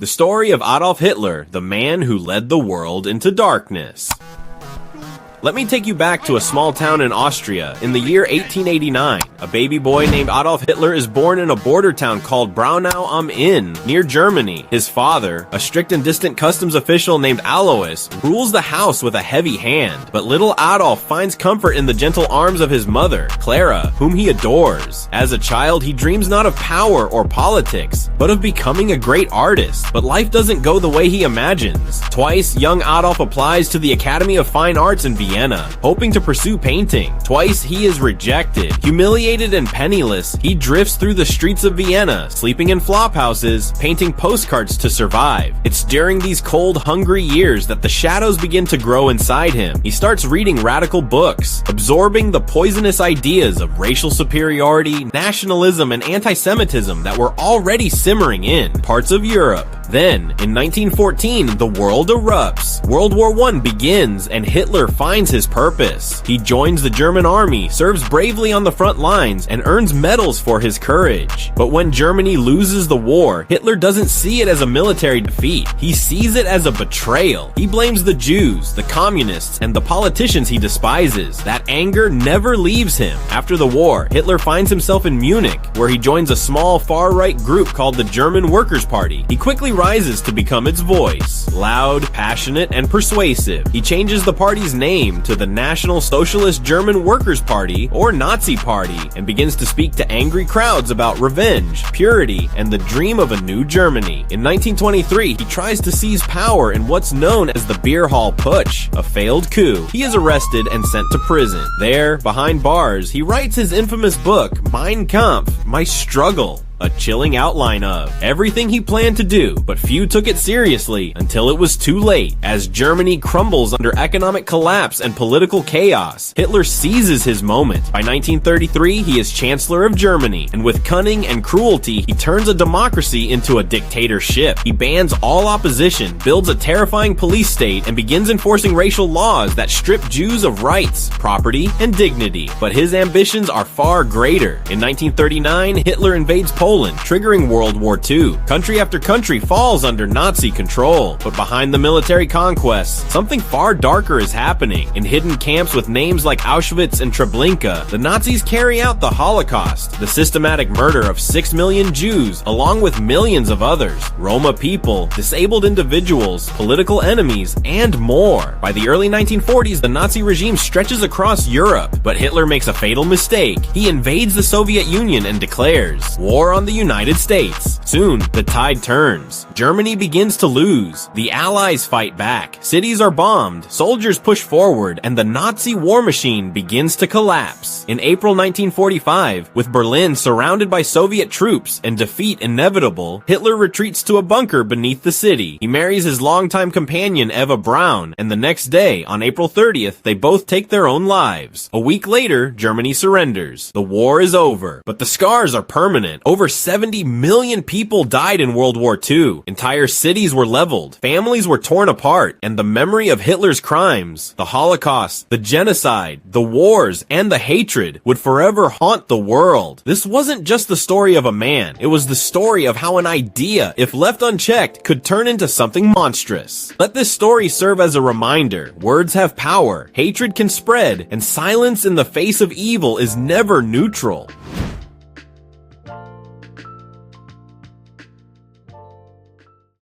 The story of Adolf Hitler, the man who led the world into darkness. Let me take you back to a small town in Austria in the year 1889. A baby boy named Adolf Hitler is born in a border town called Braunau am Inn, near Germany. His father, a strict and distant customs official named Alois, rules the house with a heavy hand. But little Adolf finds comfort in the gentle arms of his mother, Clara, whom he adores. As a child, he dreams not of power or politics, but of becoming a great artist. But life doesn't go the way he imagines. Twice, young Adolf applies to the Academy of Fine Arts in Vienna, hoping to pursue painting. Twice he is rejected. Humiliated and penniless, he drifts through the streets of Vienna, sleeping in flop houses, painting postcards to survive. It's during these cold, hungry years that the shadows begin to grow inside him. He starts reading radical books, absorbing the poisonous ideas of racial superiority, nationalism, and anti-Semitism that were already simmering in parts of Europe. Then, in 1914, the world erupts. World War I begins, and Hitler finds his purpose. He joins the German army, serves bravely on the front lines, and earns medals for his courage. But when Germany loses the war, Hitler doesn't see it as a military defeat. He sees it as a betrayal. He blames the Jews, the communists, and the politicians he despises. That anger never leaves him. After the war, Hitler finds himself in Munich, where he joins a small far-right group called the German Workers' Party. He quickly rises to become its voice. Loud, passionate, and persuasive. He changes the party's name to the National Socialist German Workers' Party, or Nazi Party, and begins to speak to angry crowds about revenge, purity, and the dream of a new Germany. In 1923, he tries to seize power in what's known as the Beer Hall Putsch, a failed coup. He is arrested and sent to prison. There, behind bars, he writes his infamous book, Mein Kampf, My Struggle. A chilling outline of everything he planned to do, but few took it seriously until it was too late. As Germany crumbles under economic collapse and political chaos, Hitler seizes his moment. By 1933, he is Chancellor of Germany, and with cunning and cruelty, he turns a democracy into a dictatorship. He bans all opposition, builds a terrifying police state, and begins enforcing racial laws that strip Jews of rights, property, and dignity. But his ambitions are far greater. In 1939, Hitler invades Poland, triggering World War II. Country after country falls under Nazi control, but behind the military conquests, something far darker is happening. In hidden camps with names like Auschwitz and Treblinka, the Nazis carry out the Holocaust, the systematic murder of 6 million Jews, along with millions of others, Roma people, disabled individuals, political enemies, and more. By the early 1940s, the Nazi regime stretches across Europe, but Hitler makes a fatal mistake. He invades the Soviet Union and declares war on the United States. Soon, the tide turns. Germany begins to lose. The Allies fight back. Cities are bombed. Soldiers push forward, and the Nazi war machine begins to collapse. In April 1945, with Berlin surrounded by Soviet troops and defeat inevitable, Hitler retreats to a bunker beneath the city. He marries his longtime companion Eva Braun, and the next day, on April 30th, they both take their own lives. A week later, Germany surrenders. The war is over, but the scars are permanent. Over 70 million people died in World War II. Entire cities were leveled. Families were torn apart. And the memory of Hitler's crimes, the Holocaust, the genocide, the wars, and the hatred would forever haunt the world. This wasn't just the story of a man. It was the story of how an idea, if left unchecked, could turn into something monstrous. Let this story serve as a reminder. Words have power. Hatred can spread. And silence in the face of evil is never neutral.